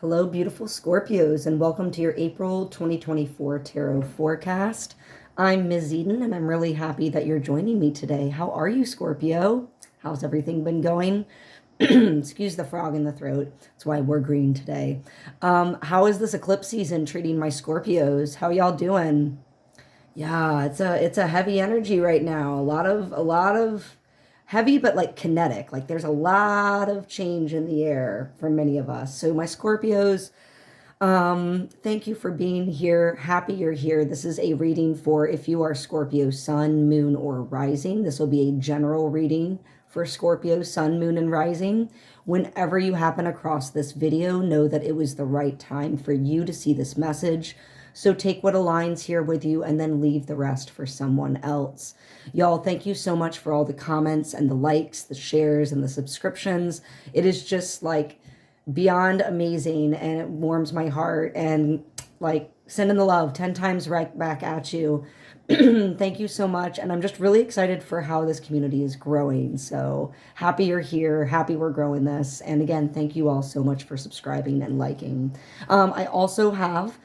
Hello, beautiful Scorpios, and welcome to your April 2024 tarot forecast. I'm Ms. Eden, and I'm really happy that you're joining me today. How are you, Scorpio? How's everything been going? Excuse the frog in the throat. That's why we're green today. How is this eclipse season treating my Scorpios? How y'all doing? Yeah, it's a heavy energy right now. A lot of heavy, but like kinetic. Like there's a lot of change in the air for many of us. So my Scorpios, thank you for being here. Happy you're here. This is a reading for if you are Scorpio sun, moon, or rising. This will be a general reading for Scorpio sun, moon, and rising. Whenever you happen across this video, know that it was the right time for you to see this message. So take what aligns here with you and then leave the rest for someone else. Y'all, thank you so much for all the comments and the likes, the shares, and the subscriptions. It is just like beyond amazing, and it warms my heart, and like sending the love 10 times right back at you. Thank you so much. And I'm just really excited for how this community is growing. So happy you're here. Happy we're growing this. And again, thank you all so much for subscribing and liking. I also have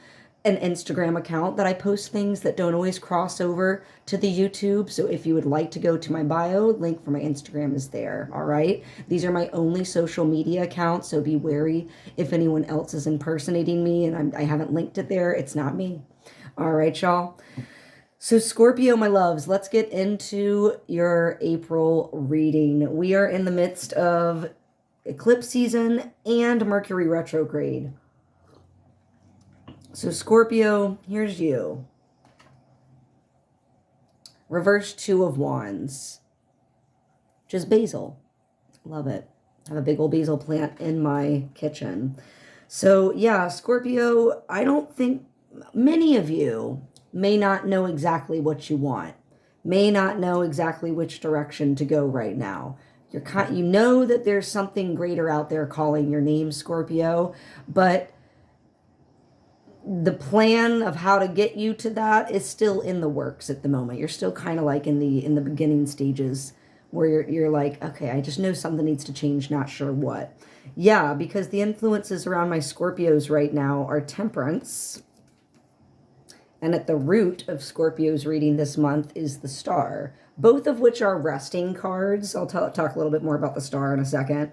an Instagram account that I post things that don't always cross over to the YouTube. So if you would like to go to my bio, link for my Instagram is there. All right. These are my only social media accounts. So be wary if anyone else is impersonating me and I haven't linked it there. It's not me. All right, y'all. So Scorpio, my loves, let's get into your April reading. We are in the midst of eclipse season and Mercury retrograde. So Scorpio, here's you. Reverse Two of Wands, which is basil. Love it. I have a big old basil plant in my kitchen. So yeah, Scorpio, I don't think many of you may not know exactly what you want, may not know exactly which direction to go right now. You know that there's something greater out there calling your name, Scorpio, but the plan of how to get you to that is still in the works at the moment. You're still kind of like in the beginning stages where you're like, okay, I just know something needs to change, not sure what. Yeah, because the influences around my Scorpios right now are Temperance, and at the root of Scorpio's reading this month is the Star, both of which are resting cards. I'll talk a little bit more about the Star in a second.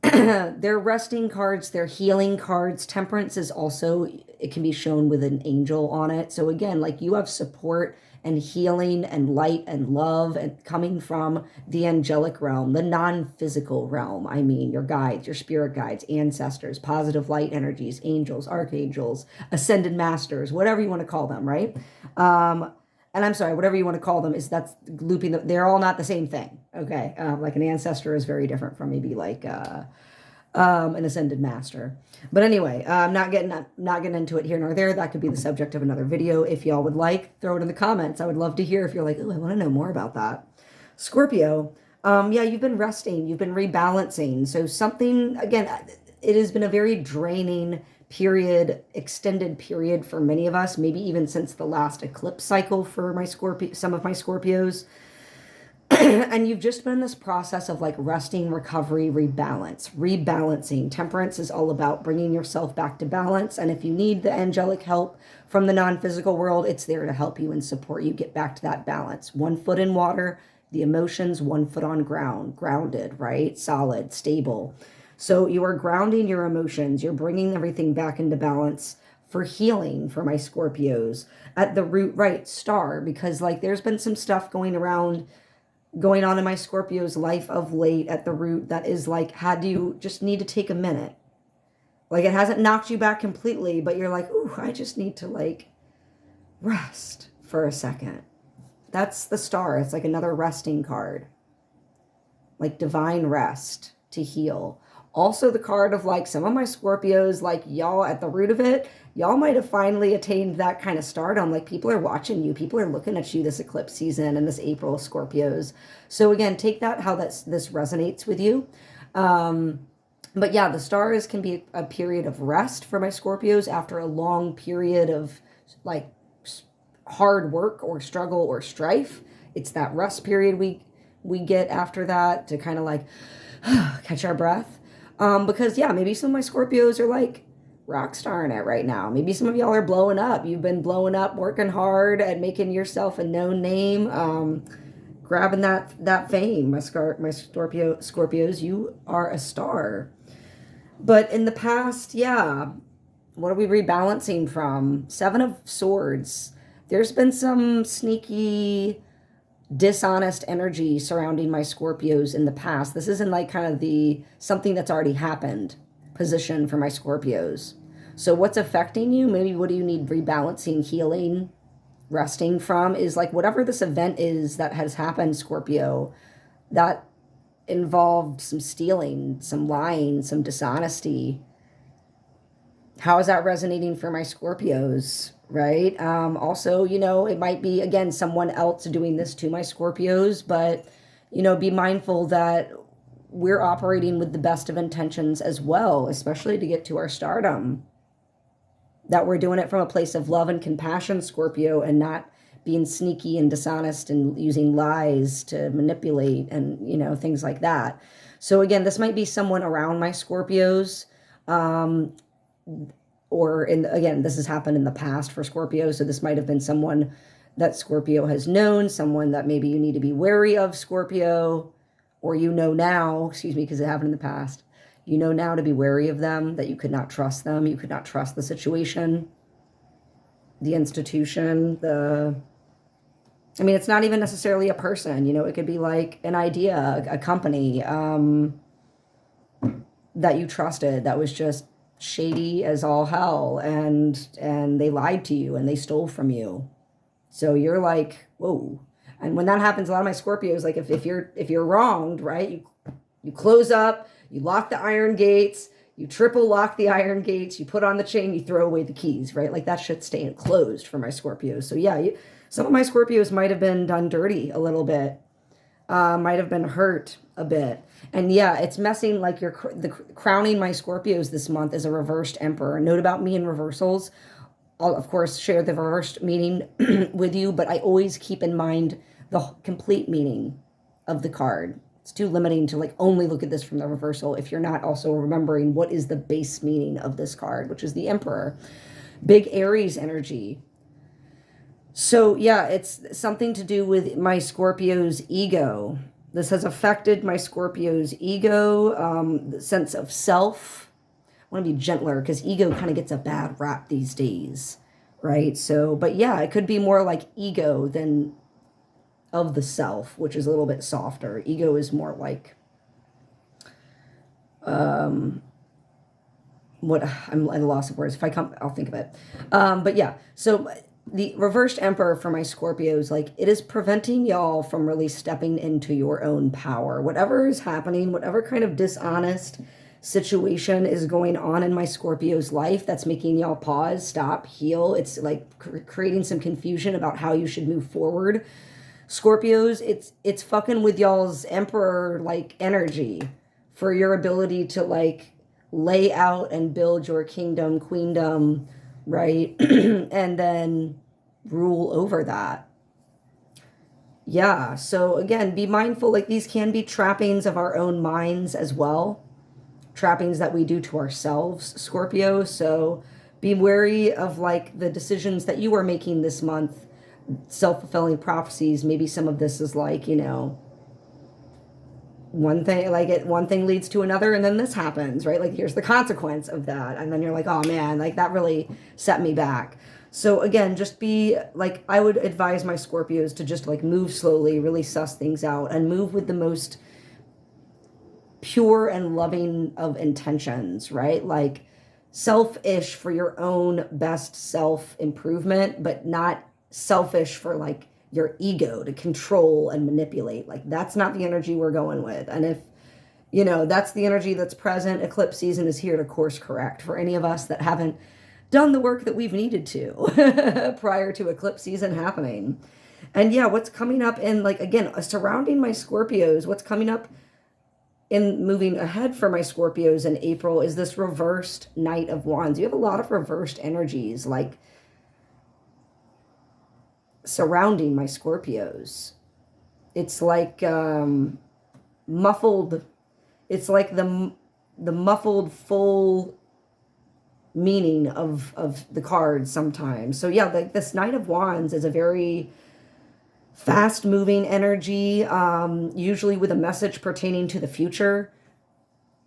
They're resting cards, they're healing cards. Temperance is also, it can be shown with an angel on it. So again, like you have support and healing and light and love and coming from the angelic realm, the non-physical realm. I mean, your guides, your spirit guides, ancestors, positive light energies, angels, archangels, ascended masters, whatever you want to call them, right? And I'm sorry, whatever you want to call them, that's looping them. They're all not the same thing. Okay. Like an ancestor is very different from maybe like an ascended master. But anyway, I'm not getting into it here nor there. That could be the subject of another video. If y'all would like, throw it in the comments. I would love to hear if you're like, oh, I want to know more about that. Scorpio, yeah, you've been resting, you've been rebalancing. So something, again, it has been a very draining period, extended period for many of us, maybe even since the last eclipse cycle for my some of my Scorpios. And you've just been in this process of like resting, recovery, rebalancing. Temperance is all about bringing yourself back to balance. And if you need the angelic help from the non-physical world, it's there to help you and support you get back to that balance. 1 foot in water, the emotions, 1 foot on ground, grounded, right? Solid, stable. So you are grounding your emotions. You're bringing everything back into balance for healing for my Scorpios. At the root, right, Star, because like there's been some stuff going on in my Scorpio's life of late at the root that is like, had you just need to take a minute. Like it hasn't knocked you back completely, but you're like, ooh, I just need to like rest for a second. That's the Star. It's like another resting card. Like divine rest to heal. Also the card of like some of my Scorpios, like y'all at the root of it, y'all might have finally attained that kind of stardom. Like people are watching you. People are looking at you this eclipse season and this April, Scorpios. So again, take that how this resonates with you. But yeah, the stars can be a period of rest for my Scorpios after a long period of like hard work or struggle or strife. It's that rest period we get after that to kind of like catch our breath. Because yeah, maybe some of my Scorpios are like rock starring it right now. Maybe some of y'all are blowing up. You've been blowing up, working hard at making yourself a known name, grabbing that fame. My Scorpios, you are a star. But in the past, yeah, what are we rebalancing from? Seven of Swords. There's been some sneaky, dishonest energy surrounding my Scorpios in the past. This isn't like kind of the something that's already happened position for my Scorpios. So what's affecting you? Maybe what do you need rebalancing, healing, resting from is like whatever this event is that has happened, Scorpio, that involved some stealing, some lying, some dishonesty. How is that resonating for my Scorpios, right? Also, you know, it might be, again, someone else doing this to my Scorpios, but, you know, be mindful that we're operating with the best of intentions as well, especially to get to our stardom. That we're doing it from a place of love and compassion, Scorpio, and not being sneaky and dishonest and using lies to manipulate and, you know, things like that. So again, this might be someone around my Scorpios, or again, this has happened in the past for Scorpio. So this might have been someone that Scorpio has known, someone that maybe you need to be wary of, Scorpio, or you know now, excuse me, because it happened in the past. You know now to be wary of them, that you could not trust them. You could not trust the situation, the institution, I mean, it's not even necessarily a person, you know, it could be like an idea, a company that you trusted that was just shady as all hell, and they lied to you and they stole from you. So you're like, whoa. And when that happens, a lot of my Scorpios, like if you're wronged, right, you close up, you lock the iron gates, you triple lock the iron gates, you put on the chain, you throw away the keys, right? Like that shit's staying closed for my Scorpios. So yeah, some of my Scorpios might have been done dirty a little bit, might have been hurt a bit. And yeah, it's messing, like crowning my Scorpios this month is a reversed Emperor. Note about me in reversals, I'll of course share the reversed meaning with you, but I always keep in mind the complete meaning of the card. It's too limiting to like only look at this from the reversal if you're not also remembering what is the base meaning of this card, which is the Emperor. Big Aries energy. So yeah, it's something to do with my Scorpio's ego. This has affected my Scorpio's ego, the sense of self. I want to be gentler because ego kind of gets a bad rap these days, right? So, but yeah, it could be more like ego than of the self, which is a little bit softer. Ego is more like, what, I'm at a loss of words. If I come, I'll think of it. But yeah, so the reversed Emperor for my Scorpios, like it is preventing y'all from really stepping into your own power. Whatever is happening, whatever kind of dishonest situation is going on in my Scorpio's life that's making y'all pause, stop, heal. It's like creating some confusion about how you should move forward. Scorpios, it's fucking with y'all's Emperor like energy for your ability to like lay out and build your kingdom, queendom, right? And then rule over that. Yeah, so again, be mindful, like these can be trappings of our own minds as well. Trappings that we do to ourselves, Scorpio. So be wary of like the decisions that you are making this month, self-fulfilling prophecies. Maybe some of this is like, you know, one thing leads to another, and then this happens, right? Like here's the consequence of that, and then you're like, oh man, like that really set me back. So again, just be like, I would advise my Scorpios to just like move slowly, really suss things out, and move with the most pure and loving of intentions, right? Like selfish for your own best self improvement, but not selfish for like your ego to control and manipulate. Like that's not the energy we're going with. And if, you know, that's the energy that's present, eclipse season is here to course correct for any of us that haven't done the work that we've needed to prior to eclipse season happening. And yeah, what's coming up in like, again, surrounding my Scorpios, what's coming up in moving ahead for my Scorpios in April is this reversed Knight of Wands. You have a lot of reversed energies like surrounding my Scorpios. It's like muffled. It's like the muffled full meaning of the cards sometimes. So yeah, like this Knight of Wands is a very fast moving energy, usually with a message pertaining to the future,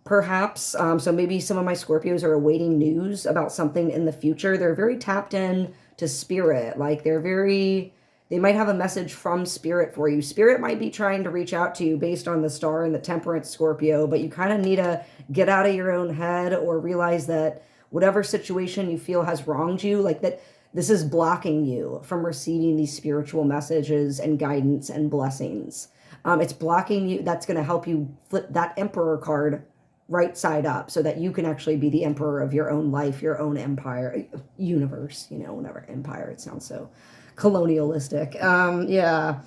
perhaps. So maybe some of my Scorpios are awaiting news about something in the future. They're very tapped in to spirit. Like they might have a message from spirit for you. Spirit might be trying to reach out to you based on the star and the temperance, Scorpio, but you kind of need to get out of your own head or realize that whatever situation you feel has wronged you, like that this is blocking you from receiving these spiritual messages and guidance and blessings. It's blocking you. That's going to help you flip that Emperor card right side up so that you can actually be the emperor of your own life, your own empire, universe, whatever. Empire, it sounds so colonialistic. Yeah,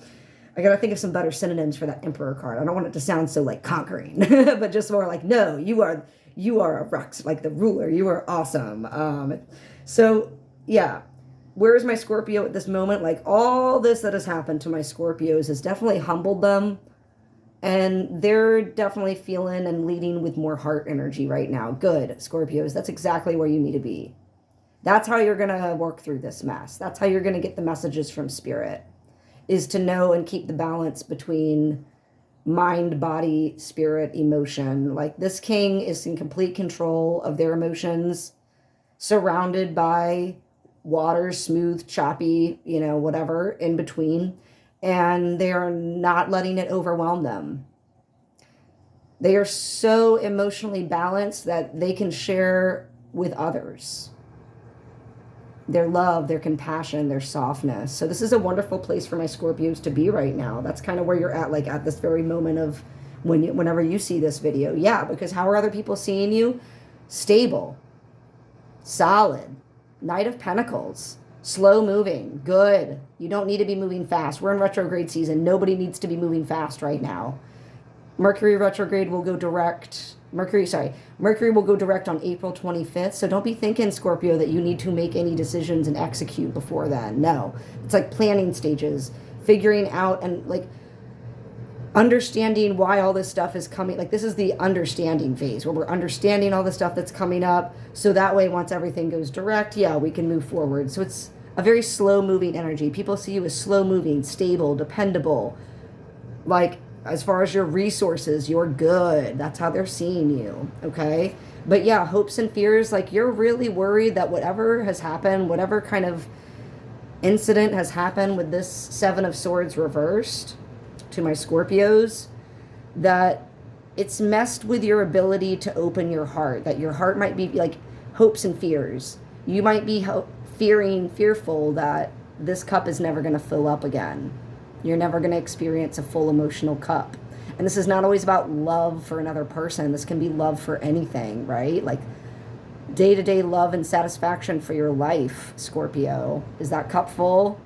I gotta think of some better synonyms for that emperor card. I don't want it to sound so like conquering, but just more like, no, you are a Rux, like the ruler. You are awesome. So yeah, where is my Scorpio at this moment? Like all this that has happened to my Scorpios has definitely humbled them. And they're definitely feeling and leading with more heart energy right now. Good, Scorpios. That's exactly where you need to be. That's how you're going to work through this mess. That's how you're going to get the messages from spirit, is to know and keep the balance between mind, body, spirit, emotion. Like this king is in complete control of their emotions, surrounded by water, smooth, choppy, whatever in between. And they are not letting it overwhelm them. They are so emotionally balanced that they can share with others their love, their compassion, their softness. So this is a wonderful place for my Scorpios to be right now. That's kind of where you're at, like at this very moment of whenever you see this video. Yeah, because how are other people seeing you? Stable, solid, Knight of Pentacles. Slow moving, good. You don't need to be moving fast. We're in retrograde season. Nobody needs to be moving fast right now. Mercury retrograde will go direct. Mercury will go direct on April 25th. So don't be thinking, Scorpio, that you need to make any decisions and execute before then. No, it's like planning stages, figuring out and like understanding why all this stuff is coming. Like this is the understanding phase where we're understanding all the stuff that's coming up. So that way, once everything goes direct, yeah, we can move forward. So it's a very slow moving energy. People see you as slow moving, stable, dependable. Like as far as your resources, you're good. That's how they're seeing you. Okay. But yeah, hopes and fears, like you're really worried that whatever has happened, whatever kind of incident has happened with this Seven of Swords reversed, to my Scorpios, that it's messed with your ability to open your heart, that your heart might be like hopes and fears. You might be fearful that this cup is never going to fill up again. You're never going to experience a full emotional cup. And this is not always about love for another person. This can be love for anything, right? Like day-to-day love and satisfaction for your life, Scorpio. Is that cup full?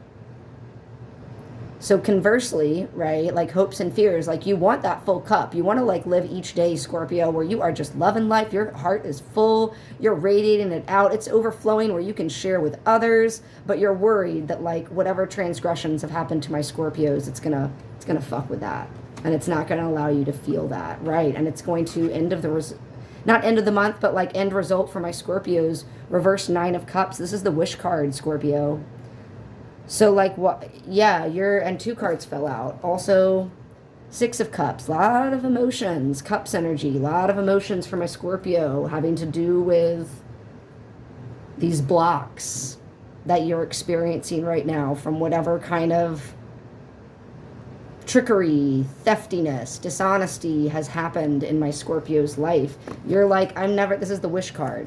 So conversely, right, like hopes and fears, like you want that full cup. You want to like live each day, Scorpio, where you are just loving life. Your heart is full. You're radiating it out. It's overflowing where you can share with others, but you're worried that like whatever transgressions have happened to my Scorpios, it's gonna fuck with that. And it's not going to allow you to feel that, right? And it's going to not end of the month, but like end result for my Scorpios, reverse 9 of Cups. This is the wish card, Scorpio. So like what, yeah, and 2 cards fell out. Also 6 of Cups, a lot of emotions, Cups energy, a lot of emotions for my Scorpio having to do with these blocks that you're experiencing right now from whatever kind of trickery, theftiness, dishonesty has happened in my Scorpio's life. You're like, this is the wish card.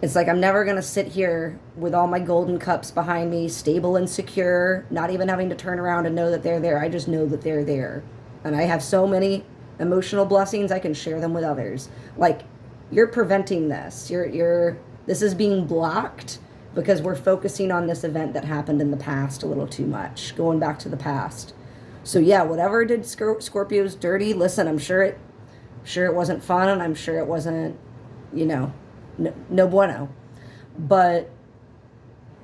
It's like, I'm never going to sit here with all my golden cups behind me, stable and secure, not even having to turn around and know that they're there. I just know that they're there. And I have so many emotional blessings, I can share them with others. Like, you're preventing this. This is being blocked because we're focusing on this event that happened in the past a little too much, going back to the past. So yeah, whatever did Scorpio's dirty, listen, I'm sure it wasn't fun, and I'm sure it wasn't, no bueno. But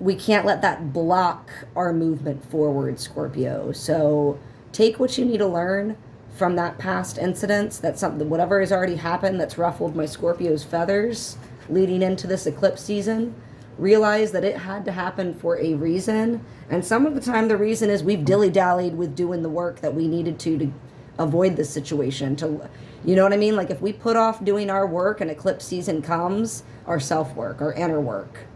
we can't let that block our movement forward, Scorpio. So take what you need to learn from that past incidents. That's something, whatever has already happened that's ruffled my Scorpio's feathers. leading into this eclipse season. Realize that it had to happen for a reason. And some of the time the reason is we've dilly-dallied with doing the work that we needed to avoid this situation. You know what I mean? Like if we put off doing our work and eclipse season comes, our self-work, our inner work,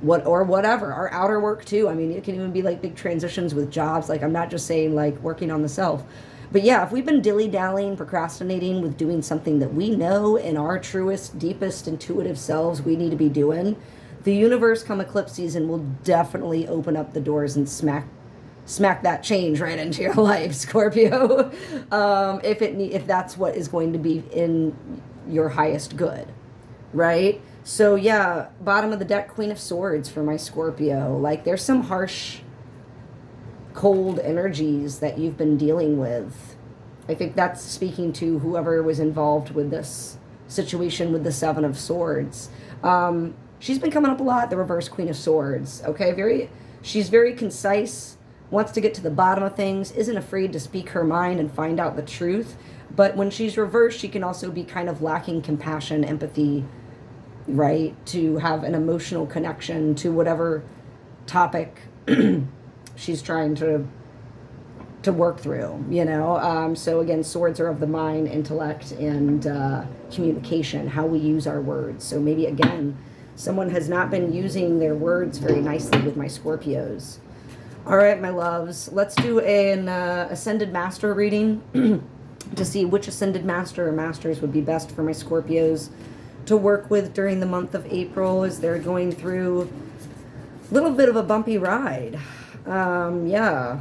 or whatever, our outer work too. I mean, it can even be like big transitions with jobs. Like I'm not just saying like working on the self. But yeah, if we've been dilly-dallying, procrastinating with doing something that we know in our truest, deepest, intuitive selves we need to be doing, the universe come eclipse season will definitely open up the doors and smack that change right into your life, Scorpio. If that's what is going to be in your highest good, right? So yeah, bottom of the deck, Queen of Swords for my Scorpio. Like there's some harsh, cold energies that you've been dealing with. I think that's speaking to whoever was involved with this situation with the Seven of Swords. She's been coming up a lot, the reverse Queen of Swords. Okay, she's very concise, wants to get to the bottom of things, isn't afraid to speak her mind and find out the truth. But when she's reversed, she can also be kind of lacking compassion, empathy, right? To have an emotional connection to whatever topic she's trying to work through, you know? So again, swords are of the mind, intellect, and communication, how we use our words. So maybe, again, someone has not been using their words very nicely with my Scorpios. All right, my loves, let's do an Ascended Master reading to see which Ascended Master or Masters would be best for my Scorpios to work with during the month of April as they're going through a little bit of a bumpy ride. Yeah.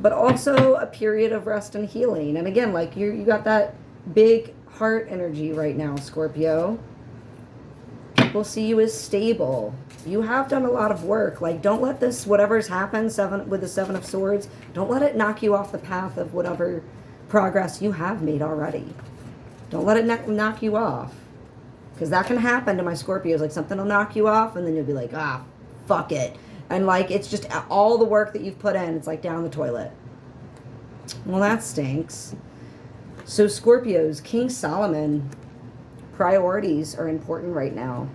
But also a period of rest and healing. And again, like you got that big heart energy right now, Scorpio. People see you as stable. You have done a lot of work. Like, don't let this, whatever's happened with the Seven of Swords, don't let it knock you off the path of whatever progress you have made already. Don't let it knock you off. Because that can happen to my Scorpios. Like, something will knock you off, and then you'll be like, fuck it. And, like, it's just all the work that you've put in, it's like down the toilet. Well, that stinks. So, Scorpios, King Solomon, priorities are important right now.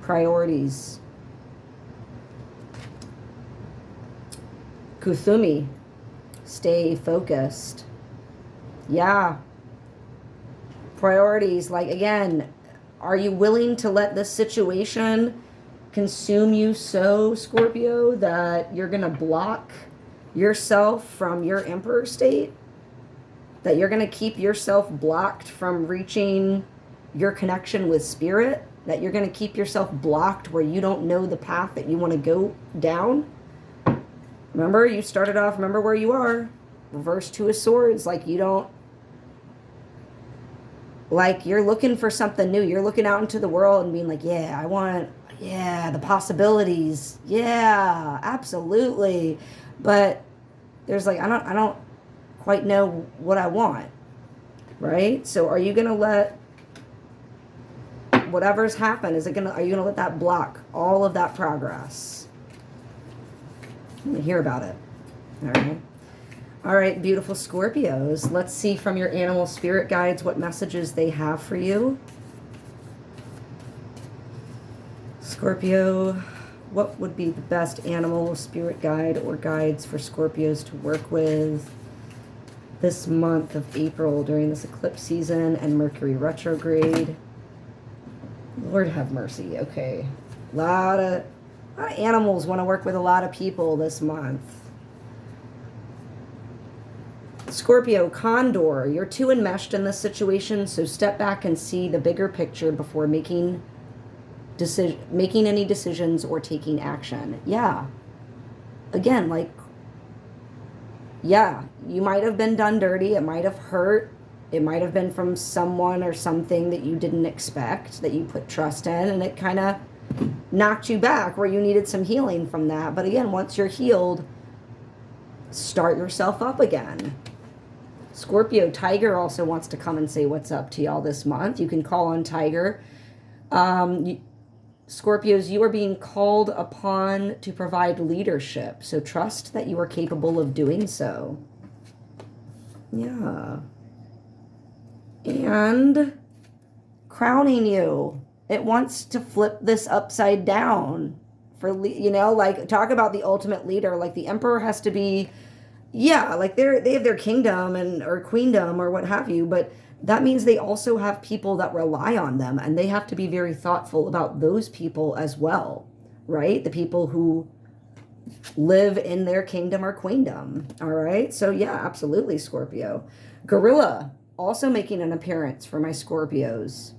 Priorities. Kuthumi, stay focused. Yeah. Priorities, like, again, are you willing to let this situation consume you so, Scorpio, that you're going to block yourself from your Emperor state? That you're going to keep yourself blocked from reaching your connection with Spirit? That you're going to keep yourself blocked where you don't know the path that you want to go down? Remember, you started off, remember where you are. Reverse Two of Swords, like you don't, like you're looking for something new. You're looking out into the world and being like, yeah, I want, yeah, the possibilities. Yeah, absolutely. But there's like, I don't quite know what I want, right? So are you going to let whatever's happened, are you going to let that block all of that progress? I'm going to hear about it. All right. All right, beautiful Scorpios. Let's see from your animal spirit guides what messages they have for you. Scorpio, what would be the best animal spirit guide or guides for Scorpios to work with this month of April during this eclipse season and Mercury retrograde? Lord have mercy. Okay. A lot of animals want to work with a lot of people this month. Scorpio, Condor, you're too enmeshed in this situation, so step back and see the bigger picture before making any decisions or taking action. Yeah. Again, like, yeah, you might have been done dirty. It might have hurt. It might have been from someone or something that you didn't expect, that you put trust in, and it kind of knocked you back where you needed some healing from that. But again, once you're healed, start yourself up again. Scorpio, Tiger also wants to come and say what's up to y'all this month. You can call on Tiger. Scorpios, you are being called upon to provide leadership. So trust that you are capable of doing so. Yeah. And crowning you. It wants to flip this upside down. For, you know, like, talk about the ultimate leader. Like, the emperor has to be, yeah, like, they have their kingdom and or queendom or what have you, but that means they also have people that rely on them, and they have to be very thoughtful about those people as well, right? The people who live in their kingdom or queendom. All right. So yeah, absolutely, Scorpio. Gorilla also making an appearance for my Scorpios.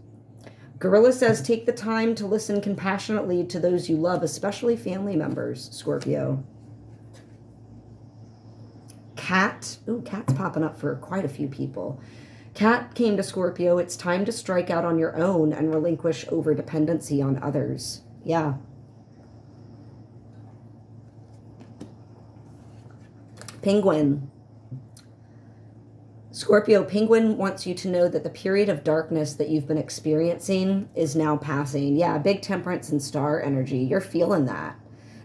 Gorilla says, take the time to listen compassionately to those you love, especially family members, Scorpio. Cat. Ooh, Cat's popping up for quite a few people. Cat came to Scorpio. It's time to strike out on your own and relinquish over dependency on others. Yeah. Penguin. Scorpio, Penguin wants you to know that the period of darkness that you've been experiencing is now passing. Yeah, big Temperance and Star energy. You're feeling that.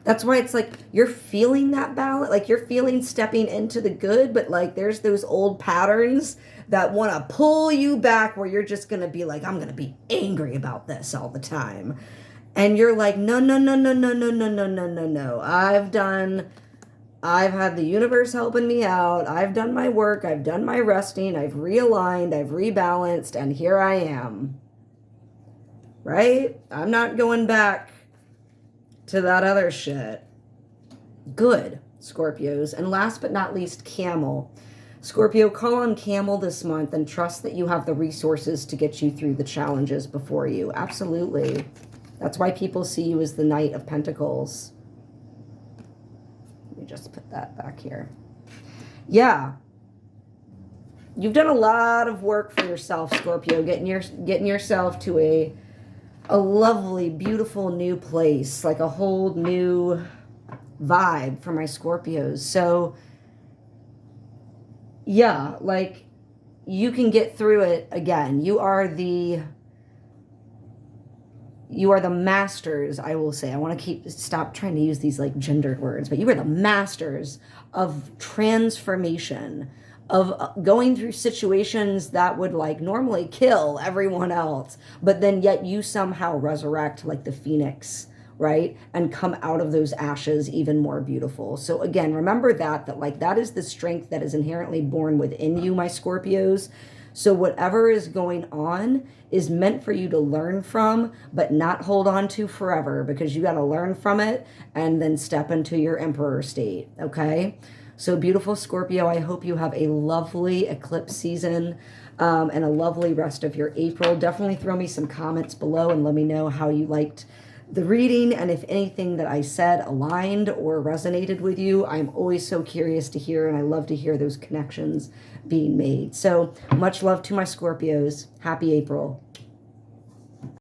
That's why it's like you're feeling that balance. Like, you're feeling stepping into the good, but like there's those old patterns that want to pull you back where you're just going to be like, I'm going to be angry about this all the time. And you're like, no, no, no, no, no, no, no, no, no, no, no. I've had the universe helping me out. I've done my work. I've done my resting. I've realigned. I've rebalanced. And here I am. Right? I'm not going back to that other shit. Good, Scorpios. And last but not least, Camel. Scorpio, call on Camel this month and trust that you have the resources to get you through the challenges before you. Absolutely. That's why people see you as the Knight of Pentacles. Let me just put that back here. Yeah. You've done a lot of work for yourself, Scorpio, getting yourself to a lovely, beautiful new place, like a whole new vibe for my Scorpios. So yeah, like, you can get through it again. You are the masters, I will say. I want to stop trying to use these like gendered words, but you are the masters of transformation, of going through situations that would like normally kill everyone else, but then yet you somehow resurrect like the phoenix, right? And come out of those ashes even more beautiful. So again, remember that like that is the strength that is inherently born within you, my Scorpios. So whatever is going on is meant for you to learn from, but not hold on to forever, because you got to learn from it and then step into your emperor state. Okay. So beautiful Scorpio, I hope you have a lovely eclipse season and a lovely rest of your April. Definitely throw me some comments below and let me know how you liked the reading, and if anything that I said aligned or resonated with you. I'm always so curious to hear, and I love to hear those connections being made. So much love to my Scorpios. Happy April.